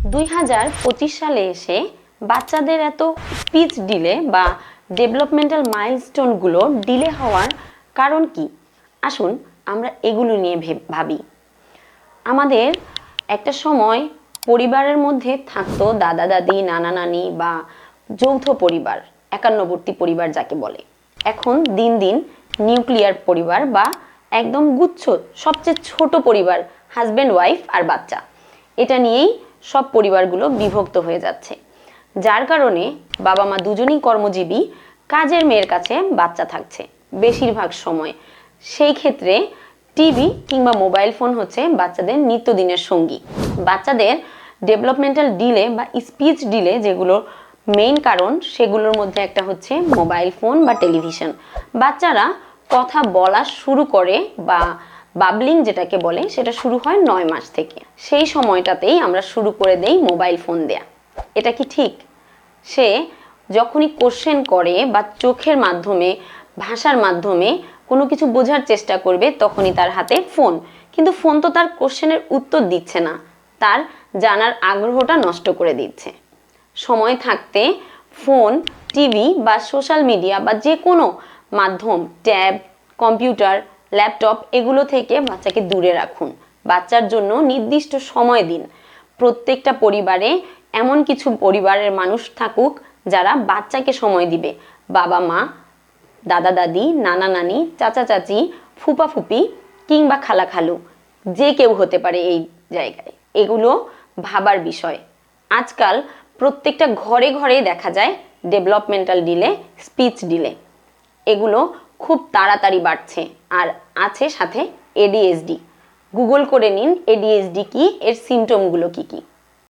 2025 সালে এসে বাচ্চাদের এত স্পিচ ডিলে বা ডেভেলপমেন্টাল মাইলস্টোনগুলো ডিলে হওয়ার কারণ কি? আসুন আমরা এগুলো নিয়ে ভাবি। আমাদের একটা সময় পরিবারের মধ্যে থাকতো দাদা দাদি, নানা নানি বা যৌথ পরিবার, একান্নবর্তী পরিবার যাকে বলে। এখন দিন দিন নিউক্লিয়ার পরিবার বা একদম গুচ্ছ সবচেয়ে ছোট পরিবার, হাজব্যান্ড ওয়াইফ আর বাচ্চা, এটা নিয়েই সব পরিবারগুলো বিভক্ত হয়ে যাচ্ছে। যার কারণে বাবা মা দুজনেই কর্মজীবী, কাজের মেয়ের কাছে বাচ্চা থাকছে বেশিরভাগ সময়। সেই ক্ষেত্রে টিভি কিংবা মোবাইল ফোন হচ্ছে বাচ্চাদের নিত্যদিনের সঙ্গী। বাচ্চাদের ডেভেলপমেন্টাল ডিলে বা স্পিচ ডিলে যেগুলো মেইন কারণ, সেগুলোর মধ্যে একটা হচ্ছে মোবাইল ফোন বা টেলিভিশন। বাচ্চারা কথা বলা শুরু করে বা বাবলিং যেটাকে বলে, সেটা শুরু হয় 9 মাস থেকে। সেই সময়টাতেই আমরা শুরু করে দেই মোবাইল ফোন দেয়া। এটা কি ঠিক? সে যখনই কোশ্চেন করে বা চোখের মাধ্যমে, ভাষার মাধ্যমে কোনো কিছু বোঝার চেষ্টা করবে, তখনই তার হাতে ফোন। কিন্তু ফোন তো তার কোশ্চেনের উত্তর দিচ্ছে না, তার জানার আগ্রহটা নষ্ট করে দিচ্ছে। সময় থাকতে ফোন, টিভি বা সোশ্যাল মিডিয়া বা যে কোনো মাধ্যম, ট্যাব, কম্পিউটার, ল্যাপটপ, এগুলো থেকে বাচ্চাকে দূরে রাখুন। বাচ্চার জন্য নির্দিষ্ট সময় দিন। প্রত্যেকটা পরিবারে এমন কিছু পরিবারের মানুষ থাকুক যারা বাচ্চাকে সময় দিবে। বাবা মা, দাদা দাদি, নানা নানি, চাচা চাচি, ফুপা ফুপি কিংবা খালা খালু, যে কেউ হতে পারে এই জায়গায়। এগুলো ভাবার বিষয়। আজকাল প্রত্যেকটা ঘরে ঘরেই দেখা যায় ডেভেলপমেন্টাল ডিলে, স্পিচ ডিলে। এগুলো খুব তাড়াতাড়ি বাড়ছে। আর আছে সাথে এডিএসডি। গুগল করে নিন এডিএসডি কি, এর সিমটমগুলো কি কি।